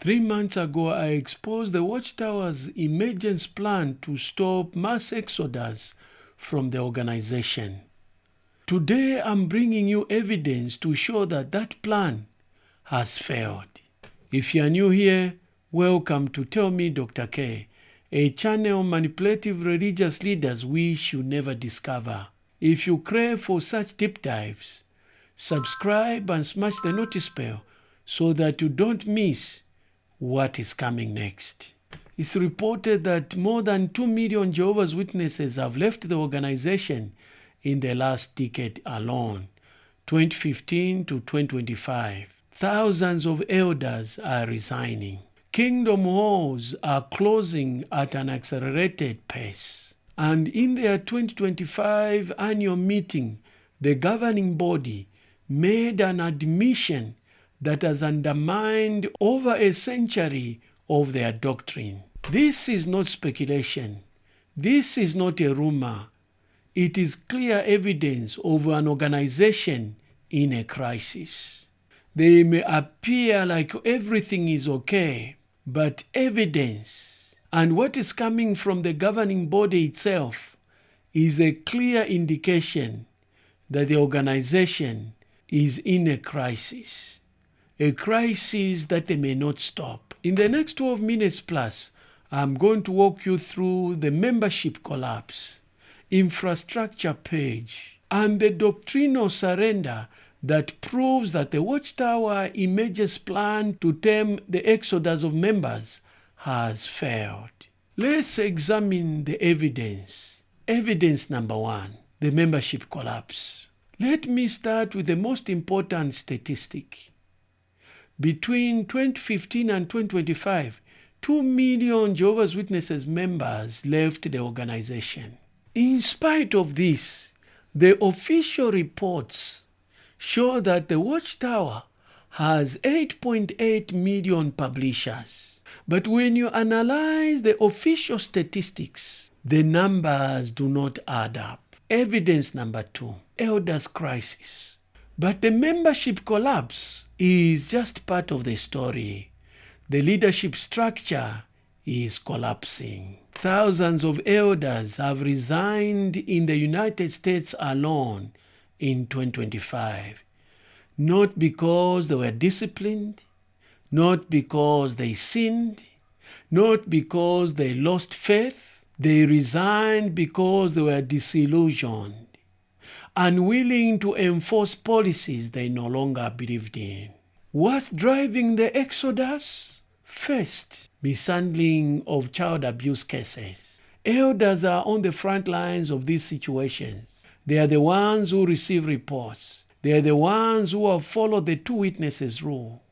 3 months ago, I exposed the Watchtower's emergence plan to stop mass exodus from the organization. Today, I'm bringing you evidence to show that that plan has failed. If you are new here, welcome to Tell Me Dr. K, a channel manipulative religious leaders wish you never discover. If you crave for such deep dives, subscribe and smash the notice bell so that you don't miss what is coming next. It's reported that more than 2 million Jehovah's Witnesses have left the organization in the last decade alone, 2015 to 2025. Thousands of elders are resigning. Kingdom halls are closing at an accelerated pace. And in their 2025 annual meeting, the governing body made an admission that has undermined over a century of their doctrine. This is not speculation. This is not a rumor. It is clear evidence of an organization in a crisis. They may appear like everything is okay, but evidence and what is coming from the governing body itself is a clear indication that the organization is in a crisis that they may not stop. In the next 12 minutes plus, I'm going to walk you through the membership collapse, infrastructure page, and the doctrinal surrender that proves that the Watchtower images plan to tame the exodus of members has failed. Let's examine the evidence. Evidence number 1, the membership collapse. Let me start with the most important statistic. Between 2015 and 2025, 2 million Jehovah's Witnesses members left the organization. In spite of this, the official reports show that the Watchtower has 8.8 million publishers. But when you analyze the official statistics, the numbers do not add up. Evidence number 2, elders crisis. But the membership collapse is just part of the story. The leadership structure is collapsing. Thousands of elders have resigned in the United States alone in 2025. Not because they were disciplined, not because they sinned, not because they lost faith. They resigned because they were disillusioned, unwilling to enforce policies they no longer believed in. What's driving the exodus? First, mishandling of child abuse cases. Elders are on the front lines of these situations. They are the ones who receive reports. They are the ones who have followed the 2 witnesses rule,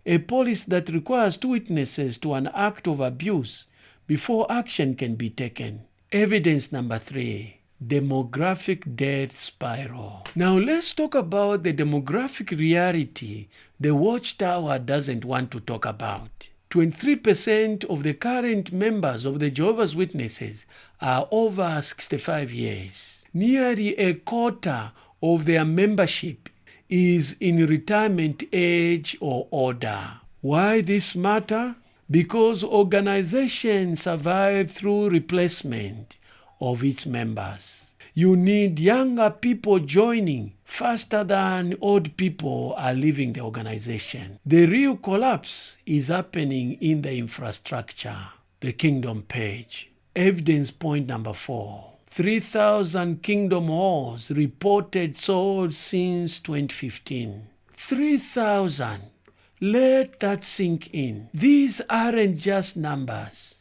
a policy that requires 2 witnesses to an act of abuse before action can be taken. Evidence number 3, demographic death spiral. Now let's talk about the demographic reality the Watchtower doesn't want to talk about. 23% of the current members of the Jehovah's Witnesses are over 65 years. Nearly a quarter of their membership is in retirement age or older. Why this matter? Because organizations survive through replacement of its members. You need younger people joining faster than old people are leaving the organization. The real collapse is happening in the infrastructure. The kingdom page. Evidence point number 4. 3,000 kingdom halls reported sold since 2015. 3,000. Let that sink in. These aren't just numbers.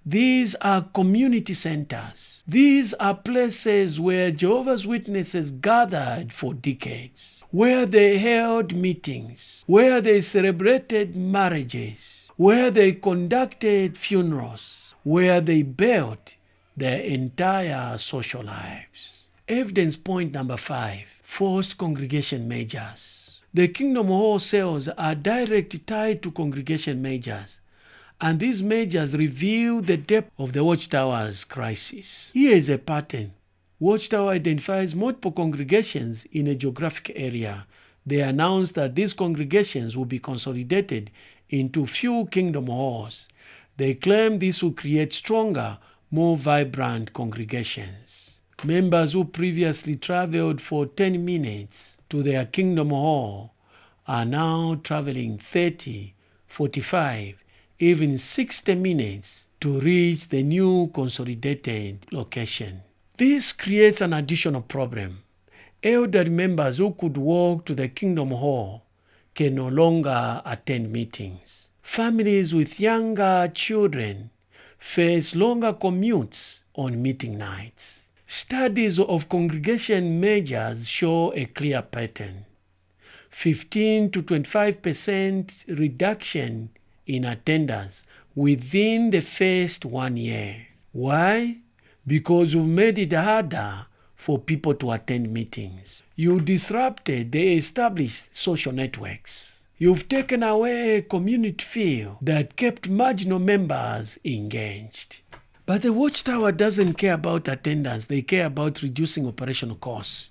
These are community centers. These are places where Jehovah's Witnesses gathered for decades, where they held meetings, where they celebrated marriages, where they conducted funerals, where they built their entire social lives. Evidence point number 5, forced congregation measures. The kingdom hall sales are directly tied to congregation measures, and these measures reveal the depth of the Watchtower's crisis. Here is a pattern. Watchtower identifies multiple congregations in a geographic area. They announce that these congregations will be consolidated into few kingdom halls. They claim this will create stronger, more vibrant congregations. Members who previously traveled for 10 minutes to their kingdom hall are now traveling 30, 45, even 60 minutes to reach the new consolidated location. This creates an additional problem. Elderly members who could walk to the kingdom hall can no longer attend meetings. Families with younger children face longer commutes on meeting nights. Studies of congregation measures show a clear pattern. 15 to 25% reduction in attendance within the first 1 year. Why? Because we've made it harder for people to attend meetings. You disrupted the established social networks. You've taken away a community feel that kept marginal members engaged. But the Watchtower doesn't care about attendance. They care about reducing operational costs.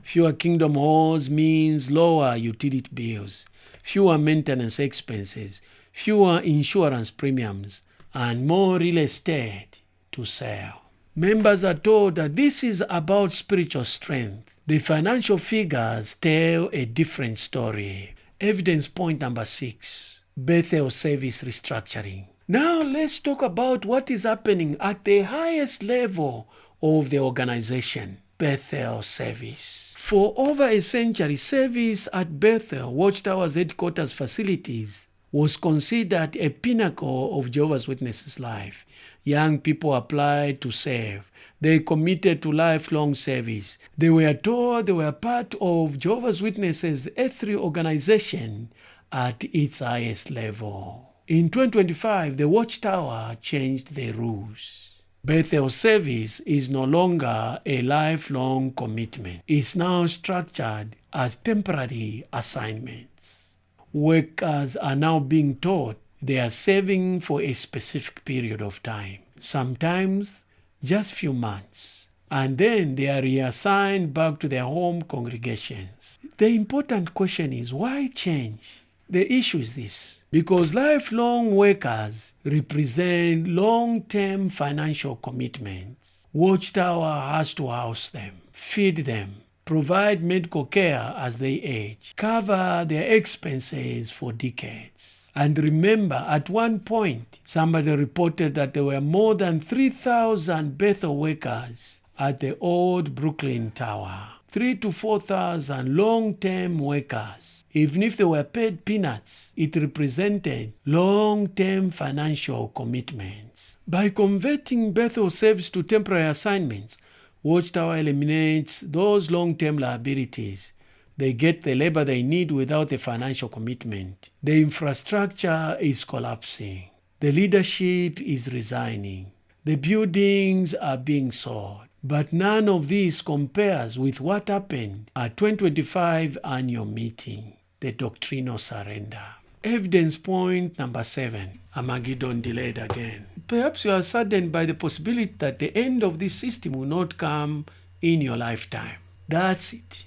Fewer kingdom halls means lower utility bills, fewer maintenance expenses, fewer insurance premiums, and more real estate to sell. Members are told that this is about spiritual strength. The financial figures tell a different story. Evidence point number 6, Bethel service restructuring. Now let's talk about what is happening at the highest level of the organization, Bethel service. For over a century, service at Bethel, Watchtower's headquarters facilities, was considered a pinnacle of Jehovah's Witnesses' life. Young people applied to serve. They committed to lifelong service. They were told they were part of Jehovah's Witnesses' earthly organization at its highest level. In 2025, the Watchtower changed the rules. Bethel service is no longer a lifelong commitment. It's now structured as temporary assignments. Workers are now being taught they are serving for a specific period of time, sometimes just few months, and then they are reassigned back to their home congregations. The important question is, why change? The issue is this: because lifelong workers represent long-term financial commitments. Watchtower has to house them, feed them, provide medical care as they age, cover their expenses for decades. And remember, at one point, somebody reported that there were more than 3,000 Bethel workers at the old Brooklyn Tower. 3,000 to 4,000 long-term workers. Even if they were paid peanuts, it represented long-term financial commitments. By converting Bethel service to temporary assignments, Watchtower eliminates those long-term liabilities. They get the labor they need without a financial commitment. The infrastructure is collapsing. The leadership is resigning. The buildings are being sold. But none of this compares with what happened at 2025 annual meeting, the Doctrinal surrender. Evidence point number 7, Armageddon delayed again. Perhaps you are saddened by the possibility that the end of this system will not come in your lifetime. That's it.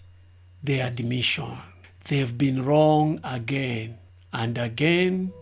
The admission. They've been wrong again and again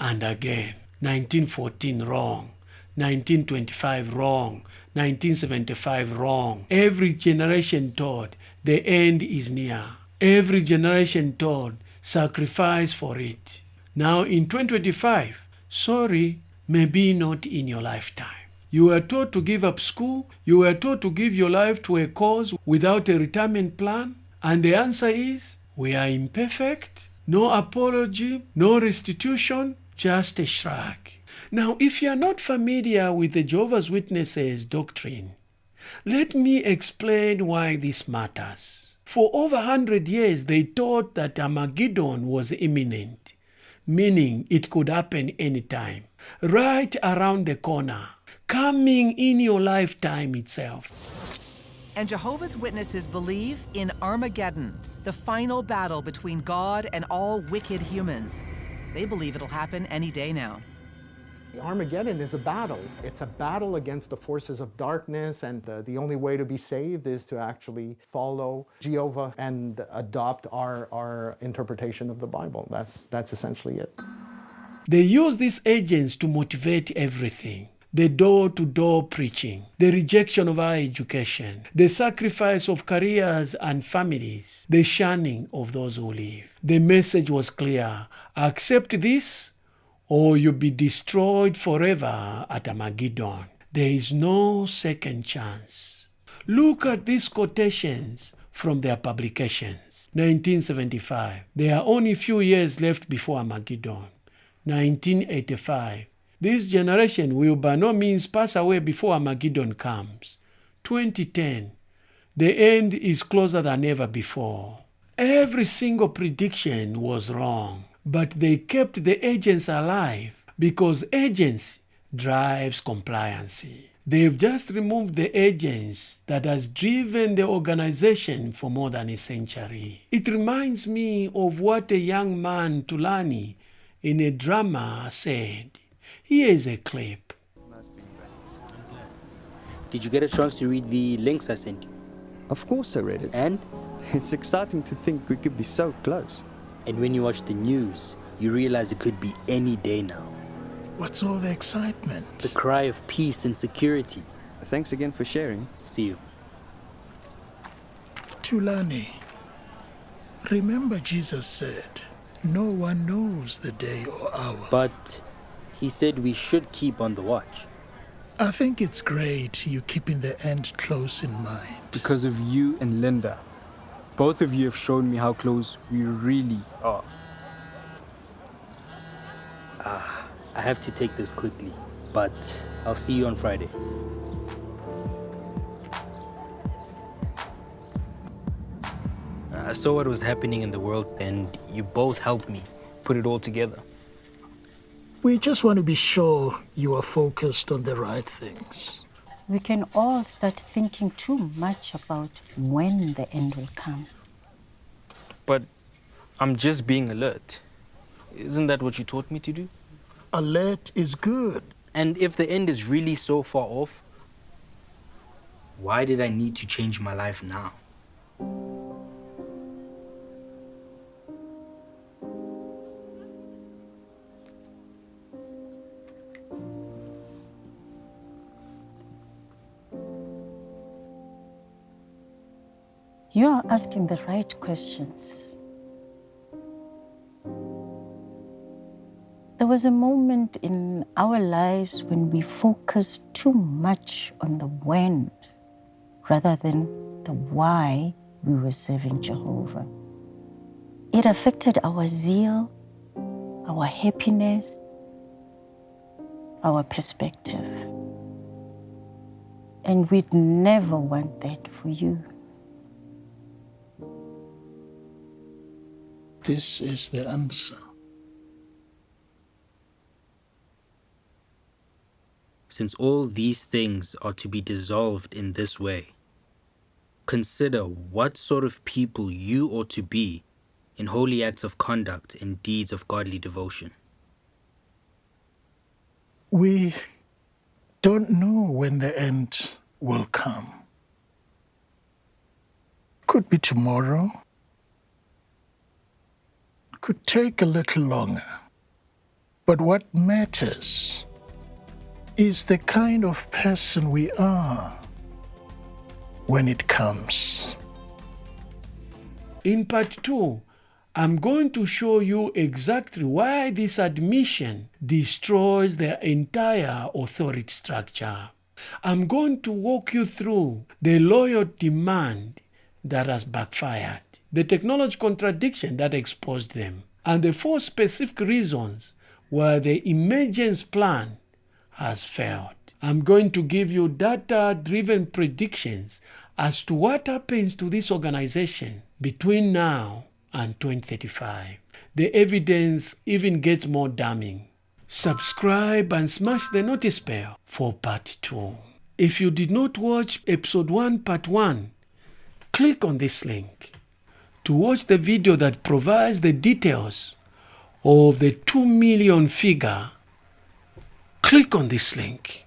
and again. 1914 wrong. 1925 wrong. 1975 wrong. Every generation taught the end is near. Every generation taught sacrifice for it. Now in 2025, sorry, maybe not in your lifetime. You were taught to give up school. You were taught to give your life to a cause without a retirement plan. And the answer is, we are imperfect. No apology, no restitution, just a shrug. Now, if you are not familiar with the Jehovah's Witnesses doctrine, let me explain why this matters. For over 100 years, they taught that Armageddon was imminent, meaning it could happen anytime, right around the corner, coming in your lifetime itself. And Jehovah's Witnesses believe in Armageddon, the final battle between God and all wicked humans. They believe it'll happen any day now. Armageddon is a battle. It's a battle against the forces of darkness, and the only way to be saved is to actually follow Jehovah and adopt our interpretation of the Bible. That's essentially it. They use these agents to motivate everything. The door-to-door preaching, the rejection of higher education, the sacrifice of careers and families, the shunning of those who live. The message was clear: accept this or you'll be destroyed forever at Armageddon. There is no second chance. Look at these quotations from their publications. 1975, there are only few years left before Armageddon. 1985, this generation will by no means pass away before Armageddon comes. 2010, the end is closer than ever before. Every single prediction was wrong, but they kept the agents alive because agents drives compliance. They've just removed the agents that has driven the organization for more than a century. It reminds me of what a young man, Tulani, in a drama said. Here is a clip. Did you get a chance to read the links I sent you? Of course I read it. And? It's exciting to think we could be so close. And when you watch the news, you realize it could be any day now. What's all the excitement? The cry of peace and security. Thanks again for sharing. See you. Tulani, remember Jesus said, no one knows the day or hour. But he said we should keep on the watch. I think it's great you keeping the end close in mind. Because of you and Linda. Both of you have shown me how close we really are. I have to take this quickly, but I'll see you on Friday. I saw what was happening in the world, and you both helped me put it all together. We just want to be sure you are focused on the right things. We can all start thinking too much about when the end will come. But I'm just being alert. Isn't that what you taught me to do? Alert is good. And if the end is really so far off, why did I need to change my life now? You are asking the right questions. There was a moment in our lives when we focused too much on the when rather than the why we were serving Jehovah. It affected our zeal, our happiness, our perspective. And we'd never want that for you. This is the answer. Since all these things are to be dissolved in this way, consider what sort of people you ought to be in holy acts of conduct and deeds of godly devotion. We don't know when the end will come. Could be tomorrow. Could take a little longer. But what matters is the kind of person we are when it comes. In part 2, I'm going to show you exactly why this admission destroys the entire authority structure. I'm going to walk you through the loyal demand that has backfired, the technology contradiction that exposed them, and the 4 specific reasons why the emergence plan has failed. I'm going to give you data-driven predictions as to what happens to this organization between now and 2035. The evidence even gets more damning. Subscribe and smash the notice bell for part 2. If you did not watch episode 1 part 1, click on this link to watch the video that provides the details of the 2 million figure. Click on this link.